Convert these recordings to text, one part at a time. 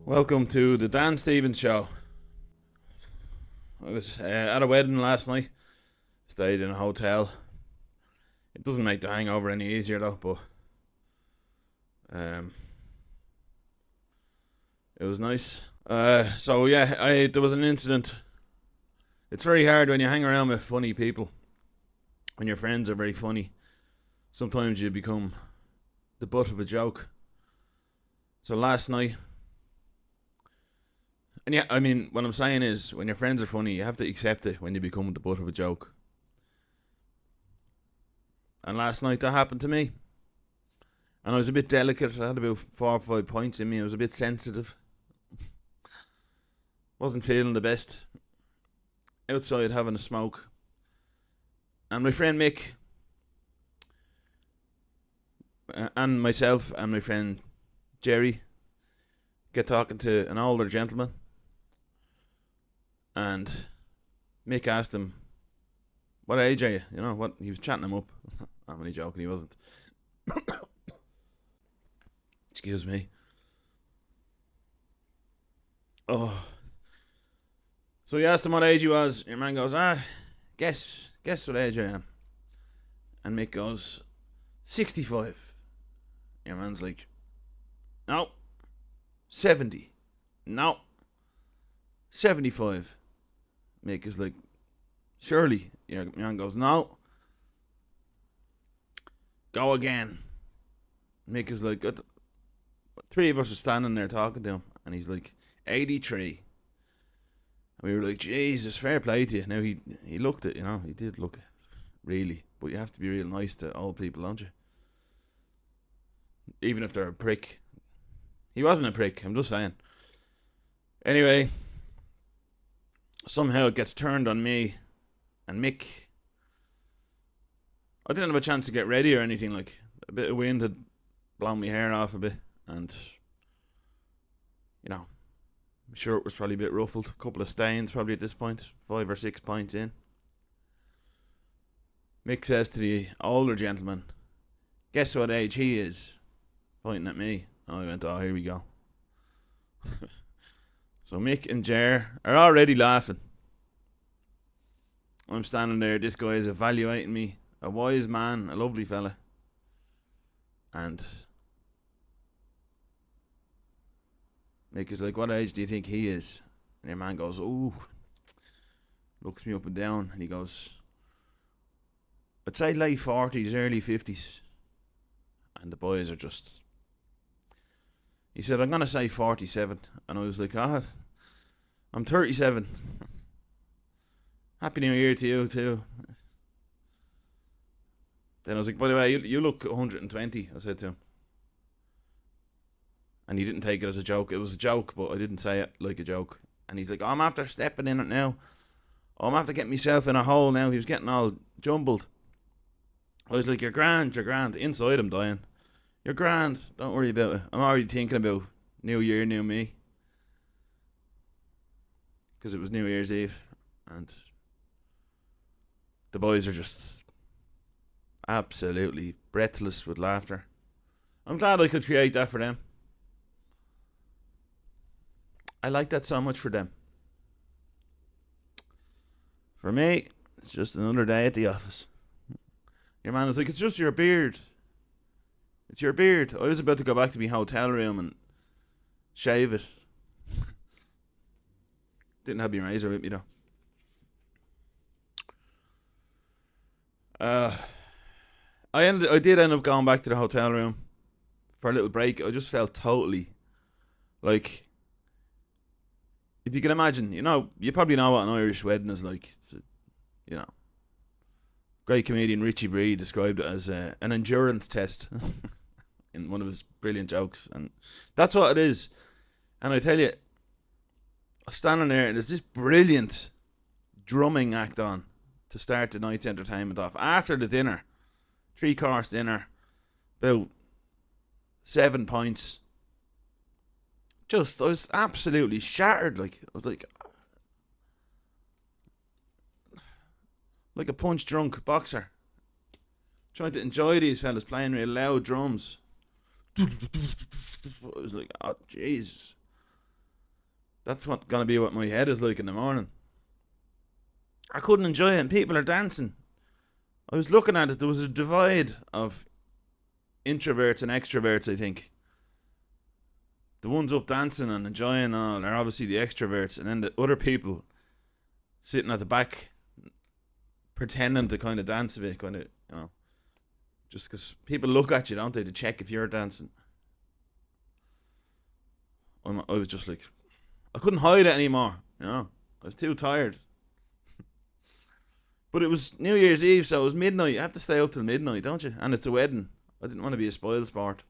Welcome to the Dan Stevens Show. I was at a wedding last night. Stayed in a hotel. It doesn't make the hangover any easier though, but um, it was nice. There was an incident. It's very hard when you hang around with funny people. When your friends are very funny, sometimes you become the butt of a joke. So last night, and yeah, I mean, what I'm saying is, when your friends are funny, you have to accept it when you become the butt of a joke. And last night that happened to me. And I was a bit delicate. I had about 4 or 5 points in me. I was a bit sensitive. Wasn't feeling the best. Outside having a smoke. And my friend Mick, and myself and my friend Jerry get talking to an older gentleman. And Mick asked him, "What age are you?" You know what? He was chatting him up. I'm only joking, he wasn't. Excuse me. Oh. So he asked him what age he was. Your man goes, guess what age I am. And Mick goes, 65. Your man's like, no. 70. No. 75. Mick is like, surely. Your man goes, no. Go again. Mick is like, three of us are standing there talking to him, and he's like, 83. And we were like, Jesus, fair play to you. Now he looked it, he did look it, really. But you have to be real nice to old people, don't you? Even if they're a prick. He wasn't a prick, I'm just saying. Anyway, somehow it gets turned on me and Mick. I didn't have a chance to get ready or anything. Like, a bit of wind had blown my hair off a bit, and my shirt was probably a bit ruffled. A couple of stains probably at this point, 5 or 6 points in. Mick says to the older gentleman, "Guess what age he is?" Pointing at me. And I went, "Oh, here we go." So Mick and Jer are already laughing. I'm standing there, this guy is evaluating me. A wise man, a lovely fella. And Mick is like, "What age do you think he is?" And your man goes, "Ooh." Looks me up and down, and he goes, "I'd say late 40s, early 50s. And the boys are just... He said, "I'm going to say 47. And I was like, I'm 37. Happy New Year to you too. Then I was like, "By the way, you look 120, I said to him. And he didn't take it as a joke. It was a joke, but I didn't say it like a joke. And he's like, "I'm after stepping in it now. I'm after getting myself in a hole now." He was getting all jumbled. I was like, You're grand. Inside I'm dying. "You're grand. Don't worry about it. I'm already thinking about New Year, new me." Because it was New Year's Eve. And the boys are just absolutely breathless with laughter. I'm glad I could create that for them. I like that so much for them. For me, it's just another day at the office. Your man was like, "It's just your beard. It's your beard." I was about to go back to my hotel room and shave it. Didn't have my razor with me though. I did end up going back to the hotel room for a little break. I just felt totally like, if you can imagine, you probably know what an Irish wedding is like. It's great comedian Richie Bree described it as an endurance test in one of his brilliant jokes, and that's what it is. And I tell you, standing there, and there's this brilliant drumming act on to start the night's entertainment off after the dinner, 3-course dinner, about 7 points. I was absolutely shattered. I was like a punch drunk boxer, trying to enjoy these fellas playing real loud drums. I was like, oh Jesus. That's what gonna be what my head is like in the morning. I couldn't enjoy it, and people are dancing. I was looking at it. There was a divide of introverts and extroverts. I think the ones up dancing and enjoying and all are obviously the extroverts, and then the other people sitting at the back pretending to kind of dance a bit, kind of, just because people look at you, don't they, to check if you're dancing. I was just like, I couldn't hide it anymore. I was too tired. But it was New Year's Eve, so it was midnight. You have to stay up till midnight, don't you? And it's a wedding. I didn't want to be a spoil sport.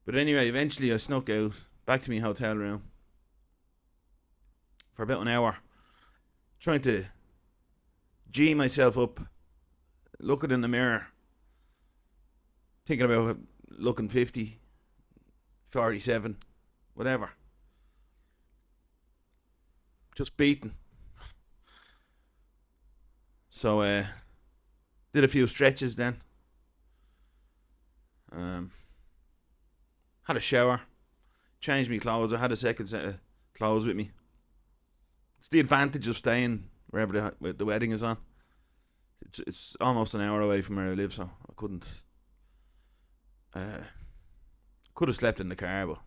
But anyway, eventually I snuck out, back to my hotel room for about an hour, trying to G myself up, looking in the mirror, thinking about looking 50, 47, whatever. Just beaten. So, did a few stretches then. Had a shower, changed my clothes. I had a second set of clothes with me. It's the advantage of staying wherever the wedding is on. It's almost an hour away from where I live, so I couldn't. Could have slept in the car, but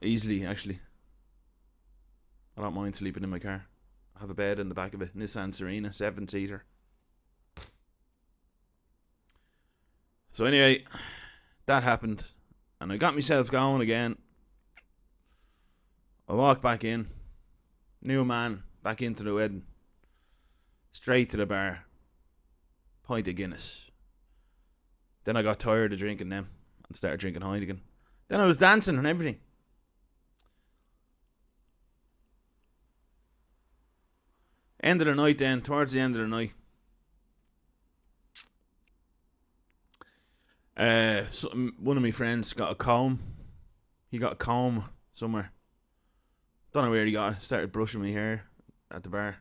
easily actually. I don't mind sleeping in my car. I have a bed in the back of it, Nissan Serena, 7-seater. So anyway, that happened, and I got myself going again. I walked back in, new man, back into the wedding, straight to the bar, pint of Guinness. Then I got tired of drinking them and started drinking Heineken. Then I was dancing and everything. End of the night then, towards the end of the night. One of my friends got a comb. He got a comb somewhere. Don't know where he got it. Started brushing my hair at the bar.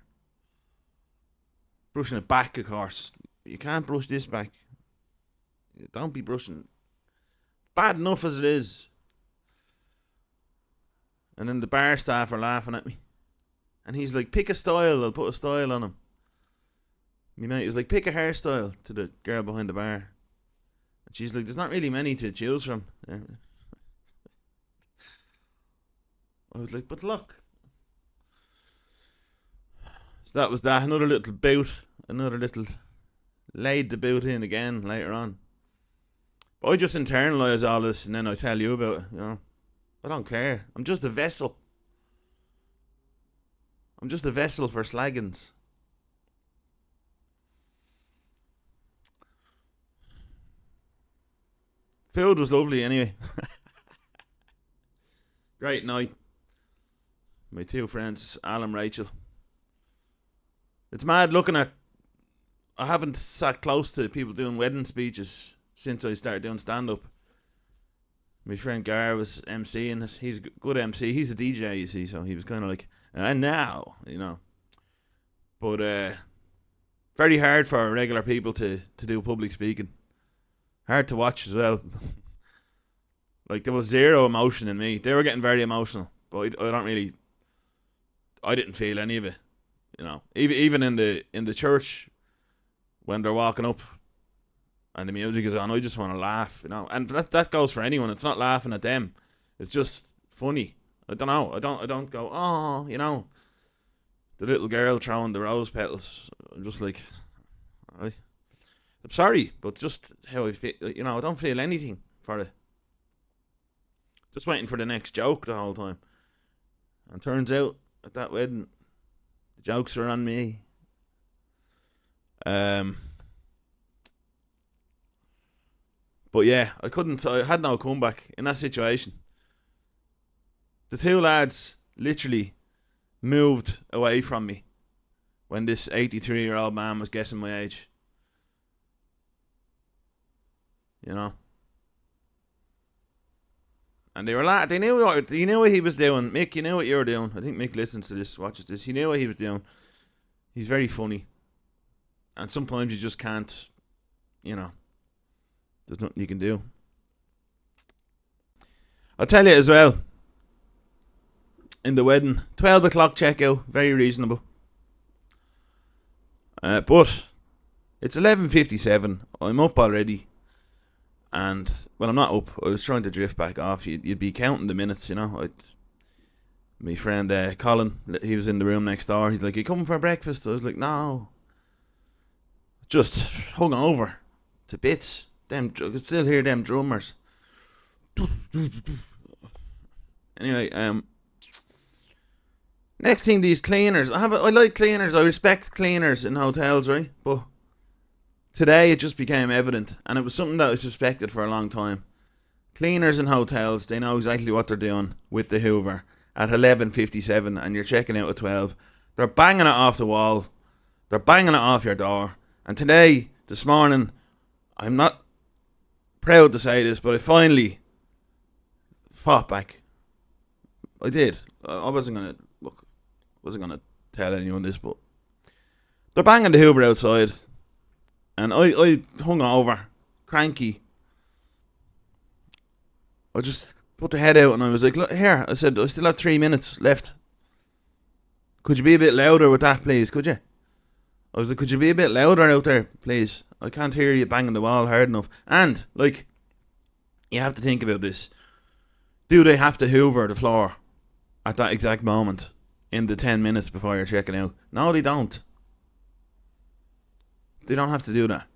Brushing it back, of course. You can't brush this back. Don't be brushing. Bad enough as it is. And then the bar staff are laughing at me. And he's like, pick a style, I'll put a style on him. My mate was like, pick a hairstyle, to the girl behind the bar. And she's like, there's not really many to choose from. I was like, but look. So that was that. Another little bout. Laid the boot in again later on. But I just internalise all this and then I tell you about it, I don't care. I'm just a vessel. I'm just a vessel for slaggins. Food was lovely anyway. Great night. My two friends, Al and Rachel. It's mad looking at... I haven't sat close to people doing wedding speeches since I started doing stand-up. My friend Gar was MCing it. He's a good MC. He's a DJ, you see, so he was kind of like... And now, But very hard for regular people to do public speaking. Hard to watch as well. Like, there was zero emotion in me. They were getting very emotional, but I didn't feel any of it. Even in the church when they're walking up and the music is on, I just want to laugh. And that goes for anyone. It's not laughing at them. It's just funny. I don't know. I don't go, the little girl throwing the rose petals. I'm just like, I'm sorry, but just how I feel. I don't feel anything for it. Just waiting for the next joke the whole time. And turns out at that wedding, the jokes are on me. But yeah, I had no comeback in that situation. The two lads literally moved away from me when this 83-year-old man was guessing my age. And they were they knew what he was doing. Mick, you knew what you were doing. I think Mick listens to this, watches this. He knew what he was doing. He's very funny. And sometimes you just can't, there's nothing you can do. I'll tell you as well, in the wedding. 12 o'clock checkout, very reasonable. But it's 11:57. I'm up already. And, well, I'm not up. I was trying to drift back off. You'd be counting the minutes, you know. My friend Colin, he was in the room next door. He's like, "You coming for breakfast?" I was like, "No. Just hung over to bits. I could still hear them drummers." Anyway, next thing, these cleaners. I like cleaners. I respect cleaners in hotels, right? But today it just became evident, and it was something that I suspected for a long time. Cleaners in hotels, they know exactly what they're doing with the Hoover at 11:57, and you're checking out at 12. They're banging it off the wall. They're banging it off your door. And today, this morning, I'm not proud to say this, but I finally fought back. I did. I wasn't gonna tell anyone this, but they're banging the Hoover outside, and I hung over, cranky. I just put the head out and I was like, "Look here," I said, "I still have 3 minutes left. Could you be a bit louder with that, please? Could you?" I was like, "Could you be a bit louder out there, please? I can't hear you banging the wall hard enough." And, like, you have to think about this. Do they have to Hoover the floor at that exact moment in the 10 minutes before you're checking out? No, they don't. They don't have to do that.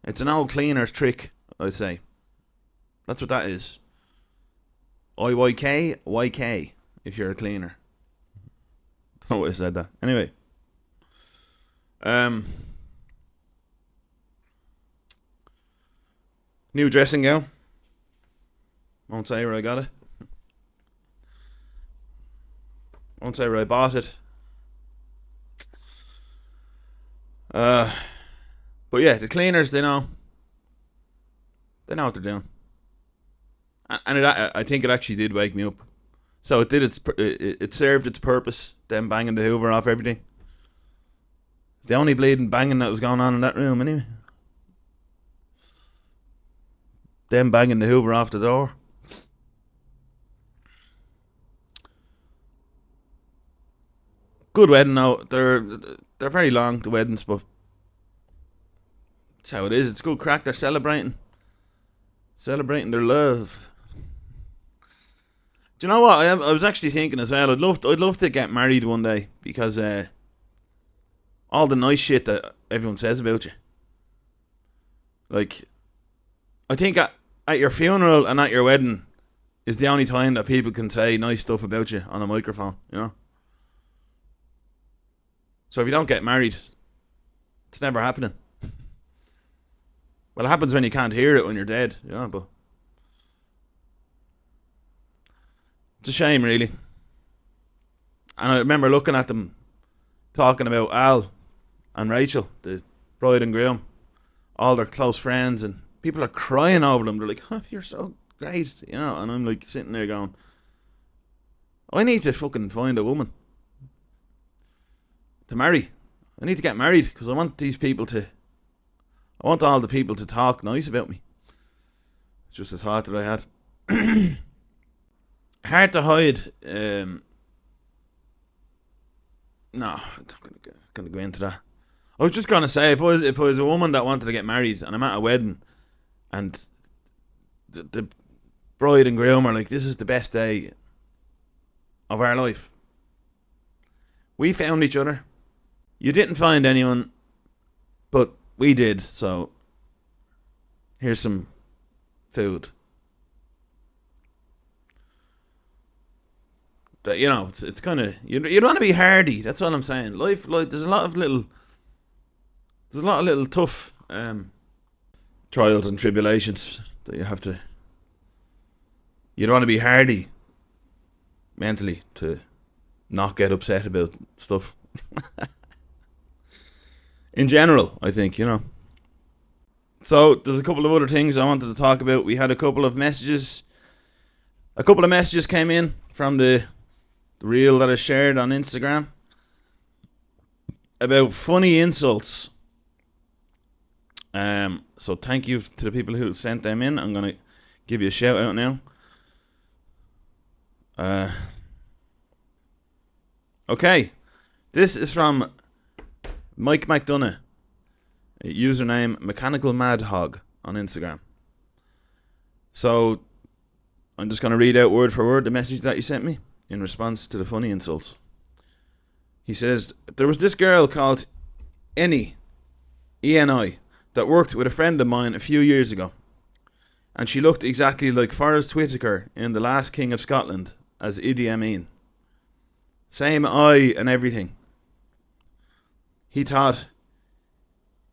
It's an old cleaner's trick, I'd say. That's what that is. IYK, YK, if you're a cleaner. Don't know why I said that. Anyway. New dressing gown. Won't say where I got it. Won't say where I bought it. But yeah, the cleaners, they know. They know what they're doing. And I think it actually did wake me up. So it did it served its purpose. Them banging the Hoover off everything. The only bleeding banging that was going on in that room anyway. Them banging the Hoover off the door. Good wedding now. They're very long, the weddings, but that's how it is. It's good crack. They're celebrating their love. Do you know what? I was actually thinking as well. I'd love to get married one day, because all the nice shit that everyone says about you. Like, I think at your funeral and at your wedding is the only time that people can say nice stuff about you on a microphone, you know? So if you don't get married, it's never happening. Well, it happens when you can't hear it when you're dead, you know, but it's a shame, really. And I remember looking at them talking about Al and Rachel, the bride and groom, all their close friends, and people are crying over them. They're like, "Oh, you're so great," you know, and I'm like sitting there going, I need to fucking find a woman to marry. I need to get married, because I want all the people to talk nice about me. It's just a thought that I had. Hard to hide. No, I'm not gonna go into that. I was just gonna say, if I was a woman that wanted to get married and I'm at a wedding and the bride and groom are like, "This is the best day of our life. We found each other. You didn't find anyone, but we did, so here's some food." That, you know, it's kind of, you want to be hardy. That's what I'm saying. Life, there's a lot of little tough trials and tribulations that you have to. You don't want to be hardy mentally to not get upset about stuff. In general, I think, you know. So there's a couple of other things I wanted to talk about. We had a couple of messages. A couple of messages came in from the reel that I shared on Instagram about funny insults. So thank you to the people who sent them in. I'm gonna give you a shout out now. Okay, this is from Mike McDonough, username Mechanical Mad Hog on Instagram. So I'm just going to read out word for word the message that he sent me in response to the funny insults. He says, there was this girl called Eni, E-N-I, that worked with a friend of mine a few years ago. And she looked exactly like Forrest Whitaker in The Last King of Scotland as Idi Amin. Same eye and everything. He thought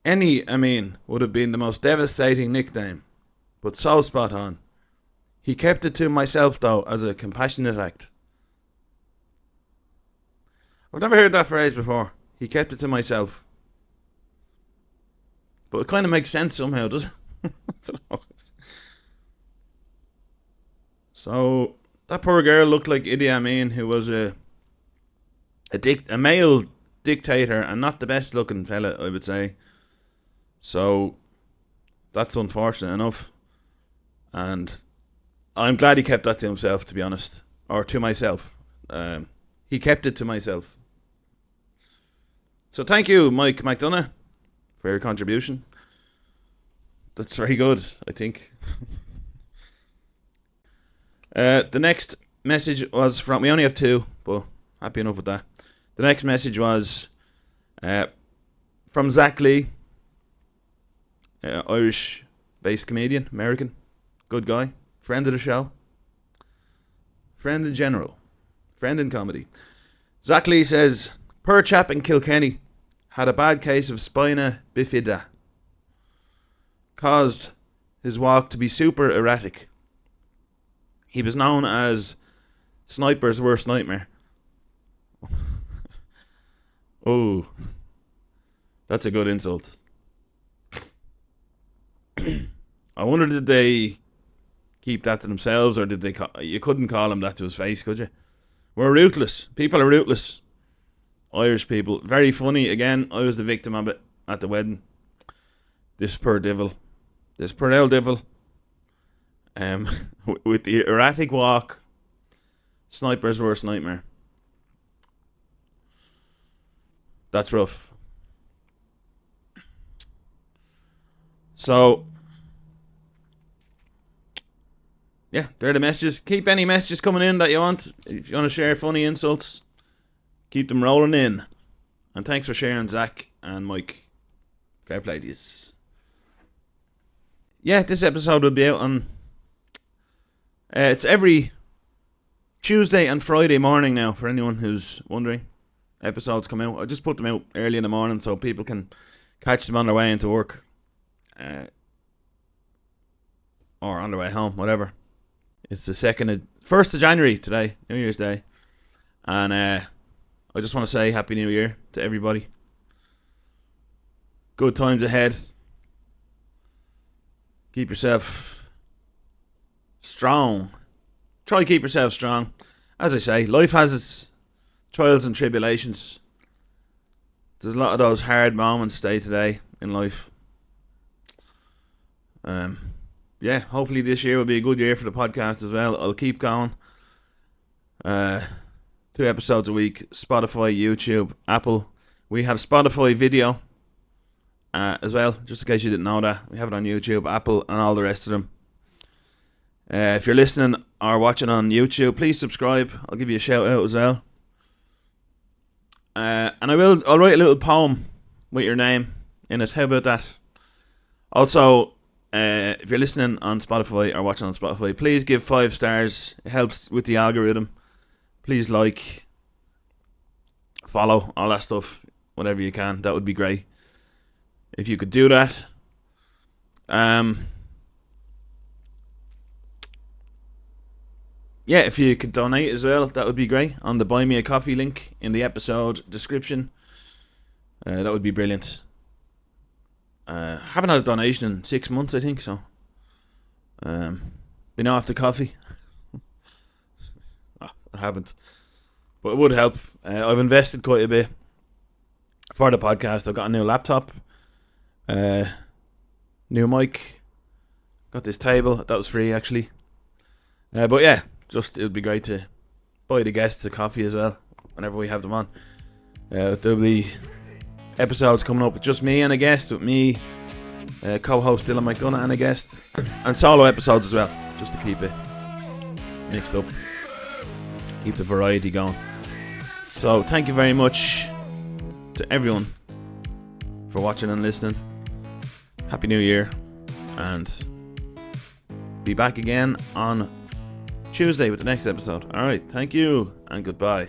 Eni Amin would have been the most devastating nickname, but so spot on. He kept it to myself though as a compassionate act. I've never heard that phrase before. He kept it to myself. But it kind of makes sense somehow, doesn't it? I don't know. So that poor girl looked like Idi Amin, who was a male dictator and not the best looking fella, I would say. So that's unfortunate enough. And I'm glad he kept that to himself, to be honest. Or to myself. He kept it to myself. So thank you, Mike McDonough, for your contribution. That's very good, I think. The next message was from... We only have two, but happy enough with that. The next message was from Zach Lee, Irish-based comedian, American. Good guy. Friend of the show. Friend in general. Friend in comedy. Zach Lee says, per chap in Kilkenny had a bad case of spina bifida. Caused his walk to be super erratic. He was known as Sniper's worst nightmare. Oh, that's a good insult. I wonder, did they keep that to themselves, or did they? You couldn't call him that to his face, could you? We're ruthless. People are ruthless. Irish people, very funny. Again, I was the victim of it at the wedding. This poor devil, this poor old devil. With the erratic walk, Sniper's worst nightmare. That's rough. So, yeah, they're the messages. Keep any messages coming in that you want. If you want to share funny insults, keep them rolling in. And thanks for sharing, Zach and Mike. Fair play to you. Yeah, this episode will be out on... it's every Tuesday and Friday morning now, for anyone who's wondering. Episodes come out. I just put them out early in the morning so people can catch them on their way into work. Or on their way home, whatever. It's the 1st of January today, New Year's Day. And I just want to say Happy New Year to everybody. Good times ahead. Keep yourself strong. Try to keep yourself strong. As I say, life has its trials and tribulations. There's a lot of those hard moments day to day in life. Yeah, hopefully this year will be a good year for the podcast as well. I'll keep going. 2 episodes a week. Spotify, YouTube, Apple. We have Spotify video as well, just in case you didn't know that. We have it on YouTube, Apple, and all the rest of them. If you're listening or watching on YouTube, please subscribe. I'll give you a shout out as well. And I'll write a little poem with your name in it. How about that? Also, if you're listening on Spotify or watching on Spotify, please give 5 stars. It helps with the algorithm. Please like, follow, all that stuff, whatever you can. That would be great if you could do that. Yeah, if you could donate as well, that would be great. On the Buy Me a Coffee link in the episode description. That would be brilliant. Haven't had a donation in 6 months, I think, so. Been off the coffee. I haven't. But it would help. I've invested quite a bit for the podcast. I've got a new laptop. New mic. Got this table. That was free, actually. But yeah, just it would be great to buy the guests a coffee as well. whenever we have them on. There'll be episodes coming up with just me and a guest, with me, co-host Dylan McDonough and a guest, and solo episodes as well, just to keep it mixed up, keep the variety going. So thank you very much to everyone for watching and listening. Happy New Year, and be back again on Tuesday with the next episode. Alright, thank you and goodbye.